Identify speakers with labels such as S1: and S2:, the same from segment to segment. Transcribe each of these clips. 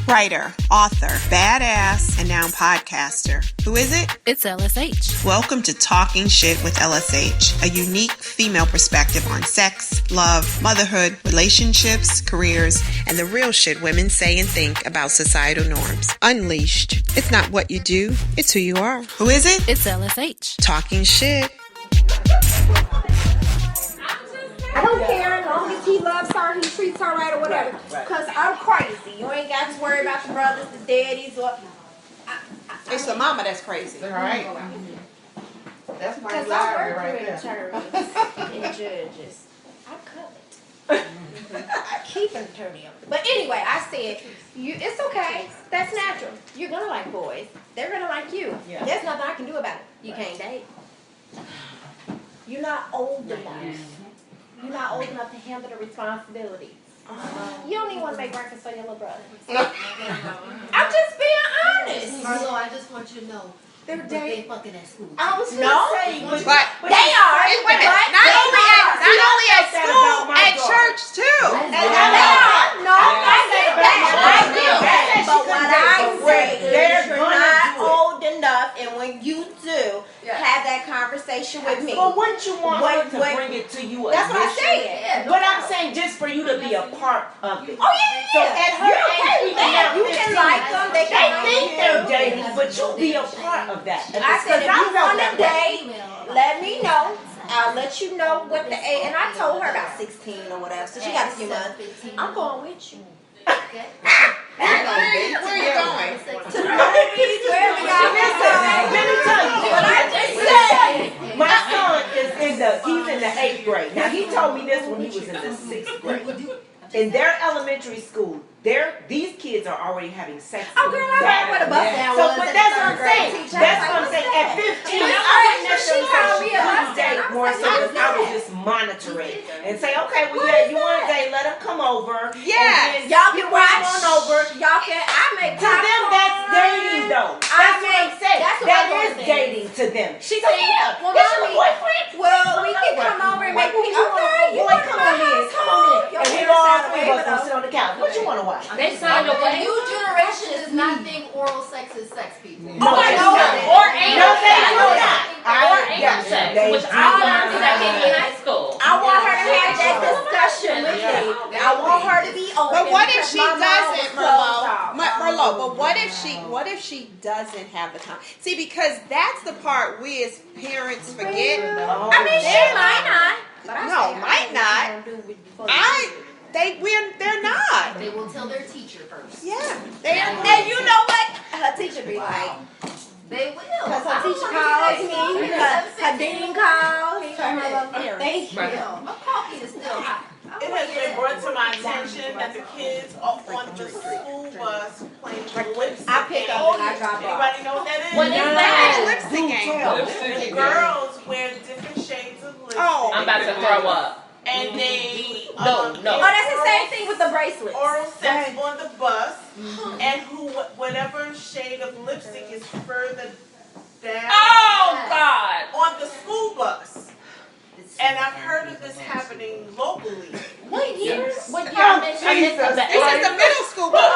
S1: Writer, author, badass, and now podcaster. Who is it?
S2: It's LSH.
S1: Welcome to Talking Shit with LSH, a unique female perspective on sex, love, motherhood, relationships, careers, and the real shit women say and think about societal norms. Unleashed. It's not what you do, it's who you are. Who is it?
S2: It's LSH.
S1: Talking Shit.
S3: I don't care as long as he loves her, he treats her right or whatever. Because I'm crazy. You ain't got to worry about the brothers, the daddies, or...
S1: It's the mama that's crazy.
S4: All right. That's my
S3: Because I
S4: library
S3: work
S4: right
S3: with
S4: there.
S3: attorneys and judges. I cut it. I keep an attorney up. But anyway, I said, it's okay. That's natural. You're going to like boys. They're going to like you.
S4: Yeah.
S3: There's nothing I can do about it. You can't date. You're not old enough. You're not old enough to handle the responsibilities. You don't even want to make breakfast for your little brother. I'm just being honest.
S5: Marlo, I just want you to know
S3: They're
S5: that
S3: dating.
S5: they fucking at school.
S3: I was
S4: No,
S3: saying,
S4: but
S3: they are.
S1: Wait a minute. Not only at school, at church too.
S3: No, I get that. I get that. But what I say is you're not old enough, and when you do, have that conversation with me.
S4: But wouldn't you want her to
S3: Wait.
S4: bring it to you?
S3: That's what I
S4: initially?
S3: said.
S4: But I'm saying just for you to be a part of it.
S3: Oh yeah.
S4: So at her age,
S3: You can like them. They can like
S4: think they're
S3: you.
S4: dating, but you be a part of that.
S3: I said, if you want to
S4: that way.
S3: date, let me know. I'll let you know what the age. And I told her about 16 or whatever, so she got a few months. I'm going with you.
S1: Where are you going?
S3: To the movies, wherever y'all
S4: Let me tell you.
S3: But I just said,
S4: My son is he's in the 8th grade. Now he told me this when he was in the 6th grade. In their elementary school, these kids are already having sex.
S3: oh girl, I read where the bus down was.
S4: But that's what I'm saying. That's what I'm saying. At 15, I wouldn't necessarily say she couldn't date more so because I would just monitor it and say, okay, well, yeah, you want to date, let them come over.
S1: Yeah.
S3: Y'all can
S4: bring
S3: watch.
S4: on over.
S3: Y'all can. I make
S4: To them, that's dating, though. That's what I'm saying.
S3: That's what
S4: That
S3: I'm
S4: is
S3: saying.
S4: dating to them. She
S3: So,
S4: said, yeah,
S3: well,
S4: that's your
S3: mommy,
S4: boyfriend.
S3: Well, we can come over and make me. Okay, you
S4: Boy,
S3: want to
S4: come on in, come on in. And we all three of us gonna sit on the couch. What you want to watch?
S5: They signed away. The new generation does not think oral sex is sex, people.
S4: No, they do not.
S6: Or anal
S4: No, they
S6: sex.
S4: do not.
S6: Or anal sex,
S4: They
S6: which
S4: do
S6: I learned
S4: not.
S6: back in high school.
S3: I want her to have that discussion with me. I want her to be open.
S1: But what if
S3: because
S1: she
S3: my mom
S1: doesn't,
S3: was closed off.
S1: Merlot? But what if she doesn't have the time? See, because that's the part we as parents forget.
S3: I mean, she might not. But I
S1: No,
S3: say,
S1: might not. They're not.
S5: They will tell their teacher first.
S1: Yeah,
S3: And you know what? Her teacher be like,
S5: They will.
S3: because her teacher calls me, her dean calls. Thank you.
S5: My coffee is still hot.
S7: It has been brought to my attention that the kids are on the school bus playing lipstick.
S3: I pick up and I drop off.
S7: Anybody know what that is?
S6: What is that?
S1: lipstick game.
S7: The girls wear different shades of lipstick.
S1: Oh.
S6: I'm about to throw up.
S7: And they
S6: No.
S3: Oh, that's the same thing with the bracelets.
S7: oral sex on the bus, and whatever shade of lipstick is further down
S6: Oh, God.
S7: on the school bus. And I've heard of this happening locally.
S6: What year? What year?
S4: Oh,
S6: I missed
S4: Jesus.
S6: that.
S1: This is the middle school bus.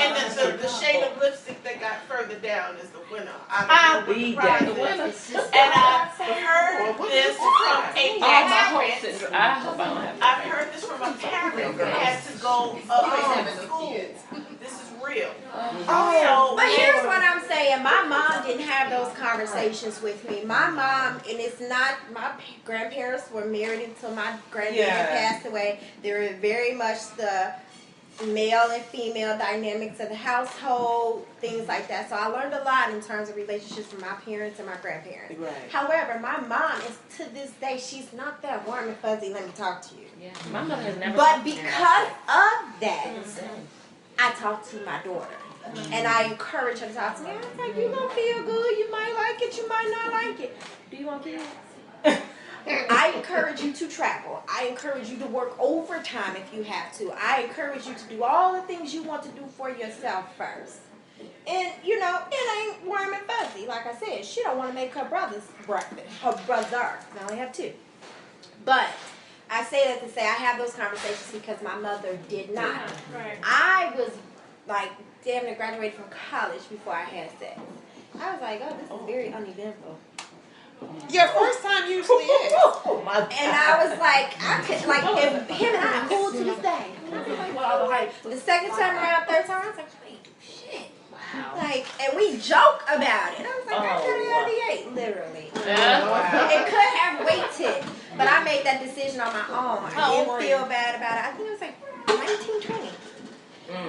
S7: And the shade of lipstick that got further down is the winner.
S4: I'll be that.
S7: And I've heard this from a parent.
S6: I hope I don't have
S7: I've heard this from a parent who had to go up in school. This is real. So,
S3: But here's what I'm saying. My mom didn't have those conversations with me. My mom, and it's not, my grandparents were married until my grandparents passed away. They were very much the male and female dynamics of the household, things like that. So I learned a lot in terms of relationships from my parents and my grandparents.
S4: Right.
S3: However, my mom is, to this day, she's not that warm and fuzzy, let me talk to you.
S6: Yeah. My mother has never.
S3: But because of that, I talk to my daughter. And I encourage her to talk to me. I was like, you gonna feel good. You might like it. You might not like it. Do you want kids? I encourage you to travel. I encourage you to work overtime if you have to. I encourage you to do all the things you want to do for yourself first. And, you know, it ain't warm and fuzzy. Like I said, she don't want to make her brother's breakfast. Her brother. I only have two. But I say that to say I have those conversations because my mother did not.
S7: Right.
S3: I was like damn near graduated from college before I had sex. I was like, oh, this is very uneventful.
S1: Your first time usually is.
S4: Oh my God.
S3: And I was like, I could like if him and I cool to this day. And I was like, well, like, the second time around, third time, I was like, wait, shit.
S6: Wow.
S3: Like, and we joke about it. I was like, I
S4: Oh,
S3: could have
S4: wow.
S3: already ate, literally.
S6: Yeah.
S3: It could have waited, but I made that decision on my own. I
S1: How old
S3: didn't
S1: were
S3: feel
S1: you?
S3: bad about it. I think it was like 19, 20.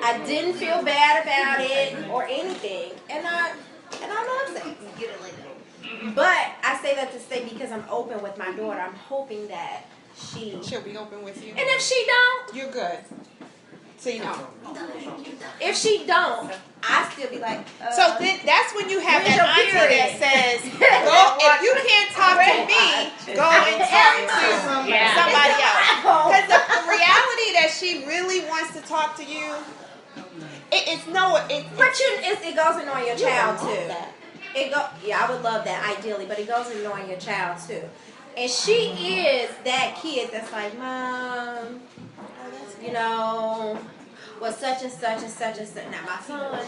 S3: I didn't feel bad about it or anything, and I love sex.
S5: Get it later.
S3: But I say that to say because I'm open with my daughter, I'm hoping that
S1: She'll be open with you.
S3: and if she don't,
S1: You're good. So you know.
S3: if she don't, I still be like.
S1: So then that's when you have
S3: When's
S1: that
S3: your
S1: auntie that
S3: period?
S1: says, "Go if you can't talk to me, go and talk to
S6: Yeah.
S1: somebody else." Because the reality that she really wants to talk to you, it's no.
S3: But it goes in knowing your child too. Yeah, I would love that ideally, but it goes in knowing your child too. And she is that kid that's like, Mom, you know, well, such and such and such and such. Now, my son,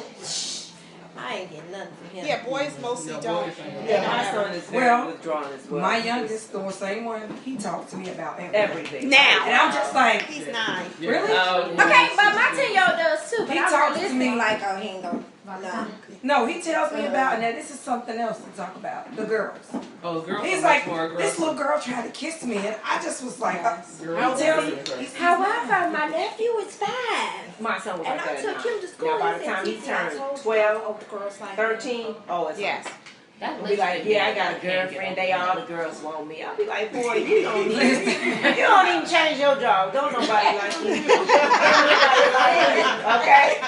S3: I ain't getting nothing from him.
S1: Yeah, boys mostly don't.
S4: Yeah, my son is very
S2: Well,
S4: withdrawn as well.
S2: My youngest, the same one, he talked to me about everything.
S4: Everything.
S1: Now.
S2: And I'm just like,
S1: He's 9.
S2: really?
S3: Okay, but my 10-year-old does too. But
S2: He
S3: I'm
S2: talks to
S3: listening
S2: me
S3: like, oh, he ain't gonna. No.
S2: No, he tells me about, and this is something else to talk about, the girls.
S8: Oh, the girls.
S2: He's like, this little girl tried to kiss me, and I just was like, he tells me.
S3: However, my nephew is 5.
S4: My son was
S3: And
S4: like
S3: I
S4: that
S3: took
S4: now.
S3: him to school.
S4: Now, by
S3: He
S4: the
S3: said,
S4: time he
S3: "Teacher, I
S4: turned
S3: told you
S4: 12,
S3: all the girls like
S4: 13, oh, it's
S1: Yes.
S4: I'll be like, yeah, I got a girlfriend. They all the girls want me. I'll be like, boy, you don't even change your job. Don't nobody like you. Nobody like you. Okay.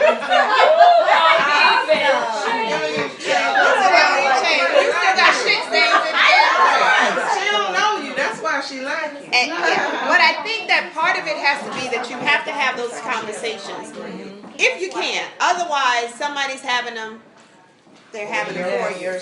S7: She don't know you. That's why she like you.
S1: And, yeah, but I think that part of it has to be that you have to have those conversations. If you can. Otherwise, somebody's having them. They're having it for you.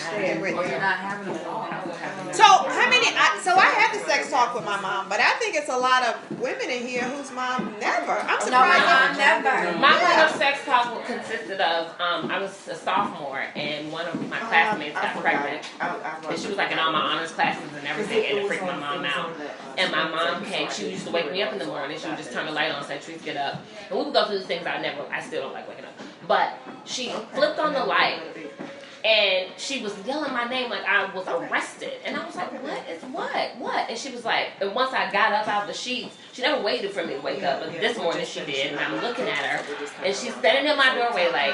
S1: So how many? So I had the sex talk with my mom, but I think it's a lot of women in here whose mom never. I'm
S3: No, my
S1: surprised.
S3: mom never.
S6: My kind of sex talk consisted of, I was a sophomore and one of my classmates got pregnant. And she was like in all my honors classes and everything, and it freaked my mom out. And my mom came, she used to wake me up in the morning, she would just turn the light on and say, Trees, get up. And we would go through the things I still don't like waking up. But she flipped on the light and she was yelling my name like I was arrested. And I was like, what? And she was like, and once I got up out of the sheets, she never waited for me to wake up, but this morning she did, and I'm looking at her, and she's standing in my doorway like,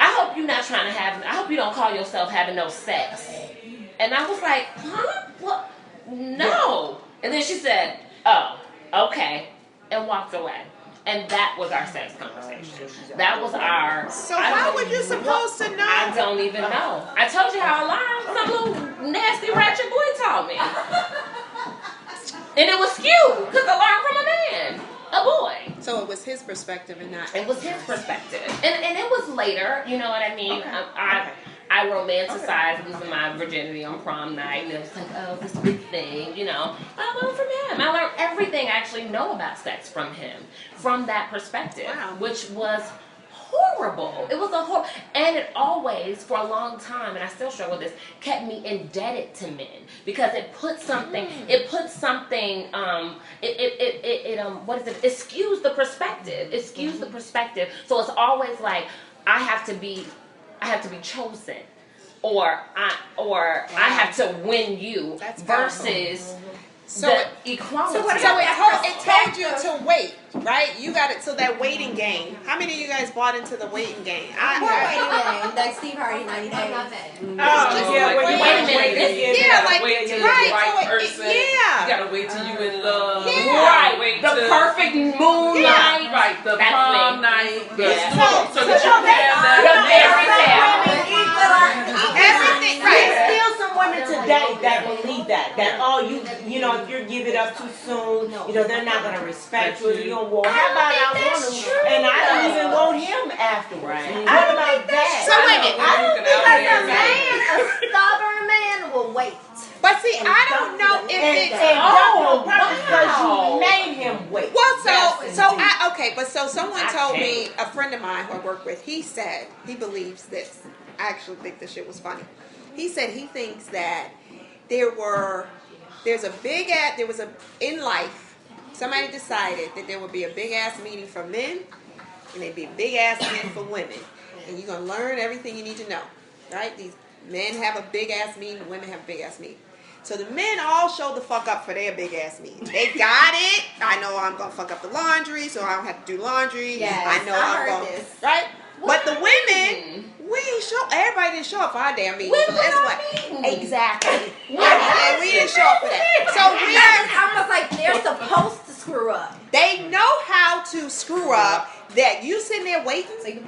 S6: I hope you're not trying to I hope you don't call yourself having no sex. And I was like, huh? What? No. And then she said, oh, okay, and walked away. And that was our sex conversation. That was our.
S1: So how were you supposed to know?
S6: I don't even know. I told you how a lie some little nasty ratchet boy taught me. And it was skewed because I learned from a man, a boy.
S1: So it was his perspective and not.
S6: It was his perspective. And it was later, you know what I mean? I romanticized losing my virginity on prom night, and it was like, oh, this big thing, you know. I learned from him. I learned everything I actually know about sex from him, from that perspective, which was horrible. It was a horrible, and it always, for a long time, and I still struggle with this, kept me indebted to men because it put something, it skews the perspective. It skews the perspective. So it's always like I have to be chosen, or I have to win you versus the equality.
S1: So it told you to wait, right? You got it. So that waiting game. How many of you guys bought into the waiting game?
S3: What waiting game? Like Steve Harvey 90 Days.
S6: Wait a minute.
S1: Yeah, like
S8: wait till
S1: right.
S8: the right
S1: So
S8: person.
S1: yeah.
S8: You gotta wait till you in love.
S1: Yeah.
S6: Right.
S8: Wait
S6: The
S8: till-
S6: perfect moonlight.
S8: Right. The
S6: That's
S8: prom
S6: me.
S8: night. The
S6: Yeah.
S8: so that you can have
S6: The fairy tale.
S1: Everything
S4: There's
S1: right.
S4: still some women today that believe that you know, if you give it up too soon, you know, they're not gonna respect you. You don't want. How about I want him, and I don't even want him afterwards. What about that?
S1: So wait a minute.
S3: I don't think a stubborn man will wait.
S1: But see, I don't know if it's
S4: because you made him wait.
S1: Well, so someone told me, a friend of mine who I work with, he said he believes this. I actually think this shit was funny. He said he thinks that in life, somebody decided that there would be a big ass meeting for men and there'd be a big ass meeting for women. And you're gonna learn everything you need to know. Right? These men have a big ass meeting, women have a big ass meeting. So the men all showed the fuck up for their big ass meeting. They got it. I know I'm gonna fuck up the laundry, so I don't have to do laundry.
S3: Yes,
S1: I know I'm gonna right. But the women, we ain't show. Everybody didn't show up for our damn meeting. So that's what exactly. And we didn't show up for that. So we
S3: it's almost like they're supposed to screw up.
S1: They know how to screw up. That you sitting there waiting. So you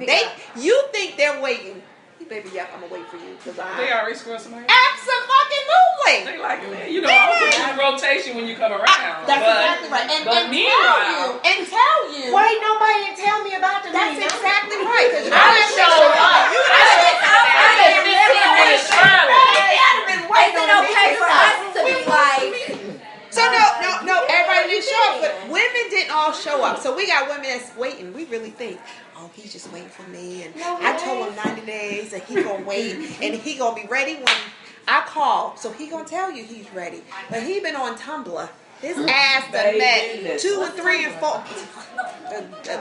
S1: think they're waiting. Baby, yep, I'm gonna wait for you.
S8: They already scored somebody?
S1: Absolutely.
S8: They like it. You know, I'm putting in rotation when you come around.
S1: That's exactly right. And tell you.
S4: Why ain't nobody tell me about the meeting?
S1: That's exactly right.
S6: I showed up. I was 15 minutes early.
S3: Is it okay for us to be like...
S1: So no, everybody didn't show up, but women didn't all show up. So we got women that's waiting. We really think, oh, he's just waiting for me, and I told him 90 days, and he gonna wait, and he gonna be ready when I call. So he gonna tell you he's ready. But he been on Tumblr. His ass done met 2 and 3 and 4.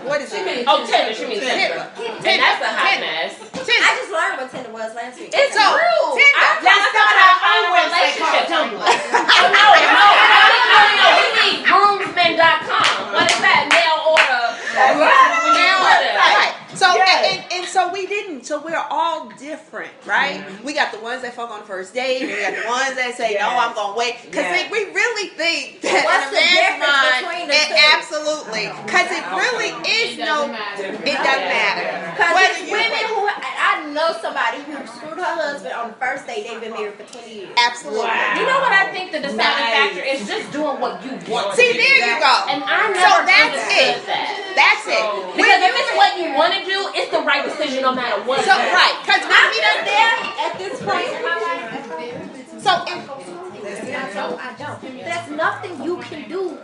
S1: What is it?
S6: Oh, Tinder. She means Tinder. And that's a hot mess.
S3: I just learned what Tinder was last week.
S6: It's true.
S4: Let's start our own
S6: relationship
S4: Tumblr.
S6: No. We need groomsmen.com. What is that? Mail order.
S1: Right. So and so we didn't. So we're all different, right? We got the ones that fuck on the first date. And we got the ones that say, no, I'm gonna wait. Because we really think that
S3: what's the difference between the two?
S1: Absolutely. Because it really is it doesn't matter.
S3: Because women who I know somebody who screwed her husband on the first date. They've been married for 20 years.
S1: Absolutely.
S6: Wow. You know what I think the deciding factor is? Just doing what you want.
S1: See, there you go.
S6: And I never understood that.
S1: That's it.
S6: Because if it's what you want to do, it's the right decision no matter what.
S1: So, right. Because
S3: I'm just there at this point in my life.
S1: So,
S3: I don't. There's nothing you can do.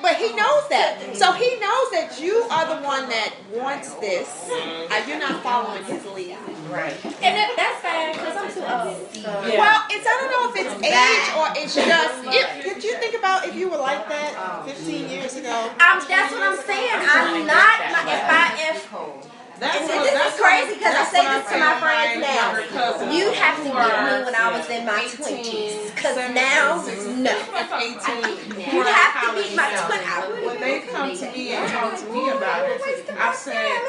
S1: But he knows that. So he knows that you are the one that wants this. You're not following his lead.
S6: Right.
S3: And that's fine because I'm too old. So.
S1: Yeah. Well, I don't know if it's age or it's just. Did you think about if you were like that 15 years ago?
S3: That's what I'm saying. I'm not. This is crazy because I say this to my friends now. You have to meet me when I was in my 20s. Because now, no. You have to meet my 20s.
S7: When they come to me and talk to me about it, I said,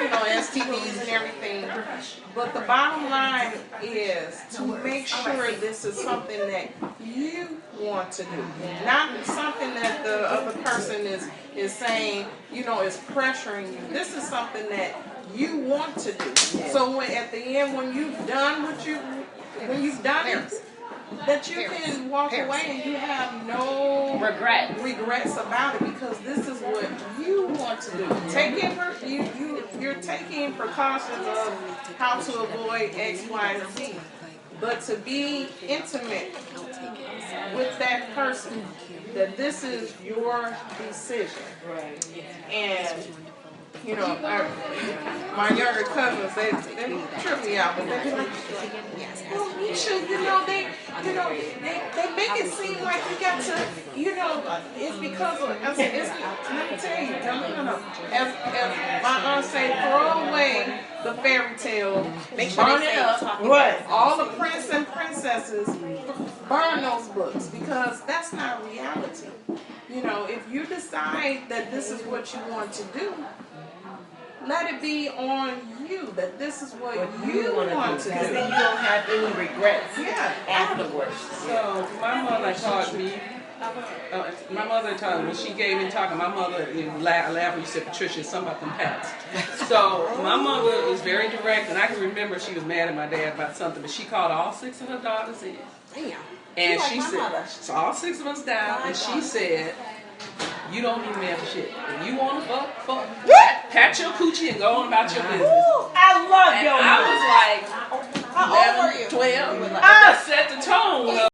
S7: about STDs and everything. But the bottom line is to make sure this is something that you want to do, not something that the other person is saying, is pressuring you. This is something that you want to do. So at the end, when you've done it, that you can walk away and you have no regrets about it because this is what you want to do. You're taking precautions of how to avoid X, Y, and Z. But to be intimate with that person, that this is your decision. And my younger cousins, they trip me out, but they be like, well, you should, they make it seem like you got to, it's because of, let me tell you, no. As my aunt say, throw away the fairy tale, burn it up. Right. All the prince and princesses, burn those books because that's not reality. If you decide that this is what you want to do, let it be on you that this is what you want to do.
S4: Because then you don't have any regrets afterwards.
S8: So my mother taught me. When she gave me talking, my mother laughed when you said, Patricia, something about them pats. So my mother was very direct, and I can remember she was mad at my dad about something, but she called all 6 of her daughters in.
S1: Damn.
S8: And she said, so all 6 of us down, and she said, You don't need a man for shit. If you want to fuck, pat your coochie and go on about your business.
S4: I love
S8: And
S4: your
S8: I
S4: mom.
S8: was like,
S7: How old were you?
S8: 12. I set the tone.